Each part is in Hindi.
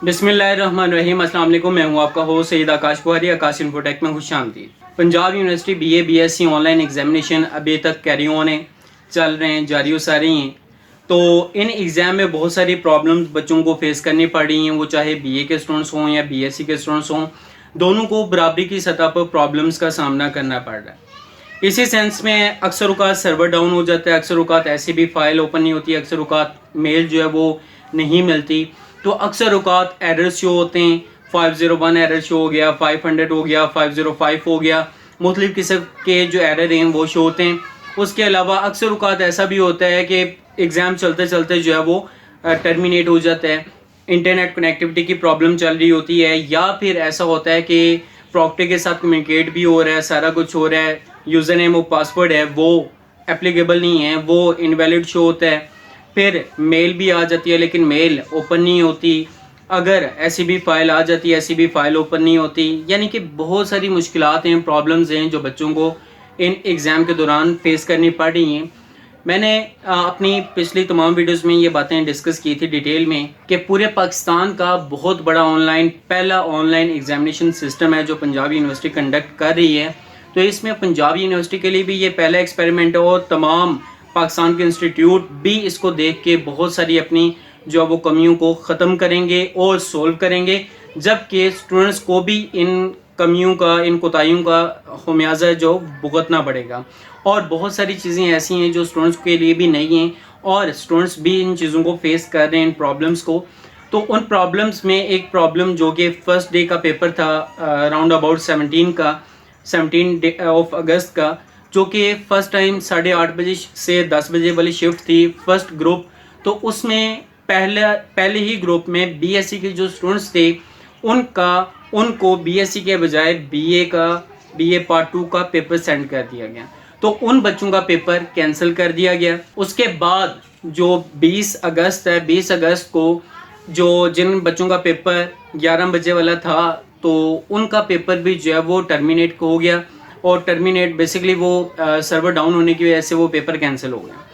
बिस्मिल्लाहिर्रहमानिर्रहीम। अस्सलाम वालेकुम। मैं हूं आपका होस्ट सईद आकाश बुहारी। आकाश इन्फोटेक में खुशामदीद। Punjab university BA BSc online examination अभी तक कैरी ऑन है, चल रहे हैं, जारी सारी हैं। तो इन एग्ज़ाम में बहुत सारी प्रॉब्लम्स बच्चों को फेस करनी पड़ रही हैं, वो चाहे बीए के स्टूडेंट्स हों या बीएससी के स्टूडेंट्स हों, दोनों को बराबरी की सतह पर प्रॉब्लम्स का सामना करना पड़ रहा है। इसी सेंस में अक्सर औक़ात सर्वर डाउन हो जाता है, अक्सर औक़ात ऐसी भी फाइल ओपन नहीं होती, अक्सर औक़ात मेल जो है वो नहीं मिलती। तो अक्सर औक़ात एरर्स शो होते हैं, 501 एरर शो हो गया, 500 हो गया, 505 हो गया, मुख्तलिफ़ किस्म के जो एरर हैं वो शो होते हैं। उसके अलावा अक्सर औक़ात ऐसा भी होता है कि एग्ज़ाम चलते चलते जो है वो टर्मिनेट हो जाता है, इंटरनेट कनेक्टिविटी की प्रॉब्लम चल रही होती है, या फिर ऐसा होता है कि प्रॉक्टर के साथ कम्युनिकेट भी हो रहा है, सारा कुछ हो रहा है, यूज़र नेम और पासवर्ड है वो एप्लीकेबल नहीं है, वो इनवैलिड शो होता है। फिर मेल भी आ जाती है लेकिन मेल ओपन नहीं होती, अगर ऐसी भी फ़ाइल आ जाती है ऐसी भी फ़ाइल ओपन नहीं होती। यानी कि बहुत सारी मुश्किलात हैं, प्रॉब्लम्स हैं जो बच्चों को इन एग्ज़ाम के दौरान फेस करनी पड़ रही हैं। मैंने अपनी पिछली तमाम वीडियोस में ये बातें डिस्कस की थी डिटेल में कि पूरे पाकिस्तान का बहुत बड़ा पहला ऑनलाइन एग्जामिनेशन सिस्टम है जो पंजाब यूनिवर्सिटी कंडक्ट कर रही है। तो इसमें पंजाब यूनिवर्सिटी के लिए भी ये पहला एक्सपेरिमेंट है और तमाम पाकिस्तान के इंस्टीट्यूट भी इसको देख के बहुत सारी अपनी जो वो कमियों को ख़त्म करेंगे और सोल्व करेंगे, जबकि स्टूडेंट्स को भी इन कमियों का, इन कोताहियों का खमियाजा जो भुगतना पड़ेगा। और बहुत सारी चीज़ें ऐसी हैं जो स्टूडेंट्स के लिए भी नहीं हैं और स्टूडेंट्स भी इन चीज़ों को फेस कर रहे हैं, इन प्रॉब्लम्स को। तो उन प्रॉब्लम्स में एक प्रॉब्लम जो कि फ़र्स्ट डे का पेपर था अराउंड अबाउट 17 ऑफ अगस्त का, जो कि फ़र्स्ट टाइम 8:30 बजे से 10 बजे वाली शिफ्ट थी, फर्स्ट ग्रुप। तो उसमें पहले ही ग्रुप में बीएससी के जो स्टूडेंट्स थे उनको बीएससी के बजाय बीए पार्ट 2 का पेपर सेंड कर दिया गया। तो उन बच्चों का पेपर कैंसिल कर दिया गया। उसके बाद जो 20 अगस्त है, 20 अगस्त को जो जिन बच्चों का पेपर 11 बजे वाला था तो उनका पेपर भी जो है वो टर्मिनेट हो गया। और टर्मिनेट बेसिकली वो सर्वर डाउन होने की वजह से वो पेपर कैंसिल हो गया।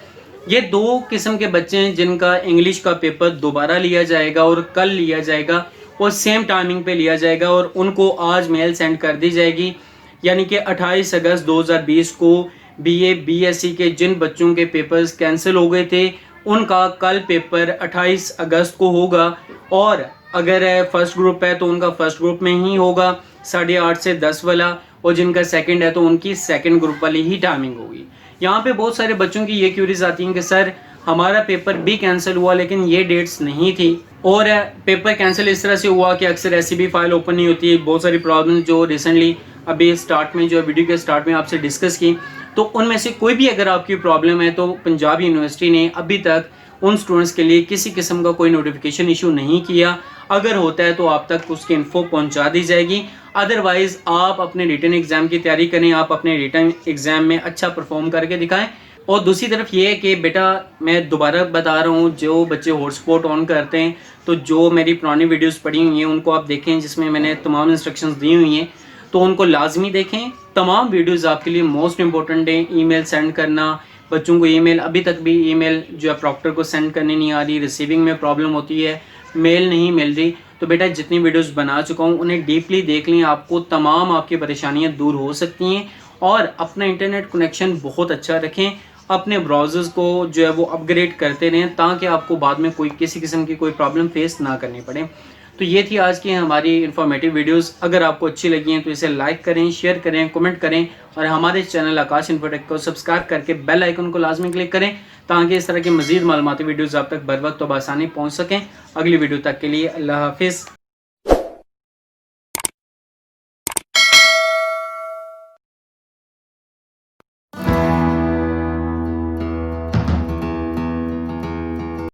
ये दो किस्म के बच्चे हैं जिनका इंग्लिश का पेपर दोबारा लिया जाएगा और कल लिया जाएगा और सेम टाइमिंग पे लिया जाएगा और उनको आज मेल सेंड कर दी जाएगी। यानी कि 28 अगस्त 2020 को बीए बीएससी के जिन बच्चों के पेपर्स कैंसिल हो गए थे उनका कल पेपर 28 अगस्त को होगा। और अगर फर्स्ट ग्रुप है तो उनका फर्स्ट ग्रुप में ही होगा 8:30 से 10 वाला, और जिनका सेकंड है तो उनकी सेकंड ग्रुप वाली ही टाइमिंग होगी। यहाँ पे बहुत सारे बच्चों की ये क्यूरीज आती हैं कि सर हमारा पेपर भी कैंसिल हुआ लेकिन ये डेट्स नहीं थी, और पेपर कैंसिल इस तरह से हुआ कि अक्सर ऐसी भी फाइल ओपन नहीं होती। बहुत सारी प्रॉब्लम जो रिसेंटली अभी स्टार्ट में जो वीडियो के स्टार्ट में आपसे डिस्कस की, तो उनमें से कोई भी अगर आपकी प्रॉब्लम है तो पंजाब यूनिवर्सिटी ने अभी तक उन स्टूडेंट्स के लिए किसी किस्म का कोई नोटिफिकेशन इशू नहीं किया। अगर होता है तो आप तक उसकी इन्फो पहुंचा दी जाएगी। अदरवाइज़ आप अपने रिटन एग्ज़ाम की तैयारी करें, आप अपने रिटन एग्ज़ाम में अच्छा परफॉर्म करके दिखाएं। और दूसरी तरफ ये है कि बेटा मैं दोबारा बता रहा हूँ, जो बच्चे हॉटस्पॉट ऑन करते हैं तो जो मेरी पुरानी वीडियोस पड़ी हुई हैं उनको आप देखें जिसमें मैंने तमाम इंस्ट्रक्शंस दी हुई हैं, तो उनको लाजमी देखें। तमाम वीडियोस आपके लिए मोस्ट इंपॉर्टेंट हैं। ईमेल सेंड करना, बच्चों को ईमेल अभी तक भी ईमेल जो है प्रॉक्टर को सेंड करने नहीं आ रही, रिसीविंग में प्रॉब्लम होती है, मेल नहीं मिल रही। तो बेटा जितनी वीडियोस बना चुका हूँ उन्हें डीपली देख लें, आपको तमाम आपकी परेशानियाँ दूर हो सकती हैं। और अपना इंटरनेट कनेक्शन बहुत अच्छा रखें, अपने ब्राउज़र्स को जो है वो अपग्रेड करते रहें ताकि आपको बाद में कोई किसी किस्म की कोई प्रॉब्लम फेस ना करनी पड़े। तो ये थी आज की हमारी इन्फॉर्मेटिव वीडियोस। अगर आपको अच्छी लगी हैं तो इसे लाइक करें, शेयर करें, कमेंट करें और हमारे चैनल आकाश इन्फोटेक को सब्सक्राइब करके बेल आइकन को लाजमी क्लिक करें ताकि इस तरह की मज़ीद मालूमाती वीडियोस आप तक बर वक्त और आसानी पहुँच सकें। अगली वीडियो तक के लिए अल्लाह हाफिज़।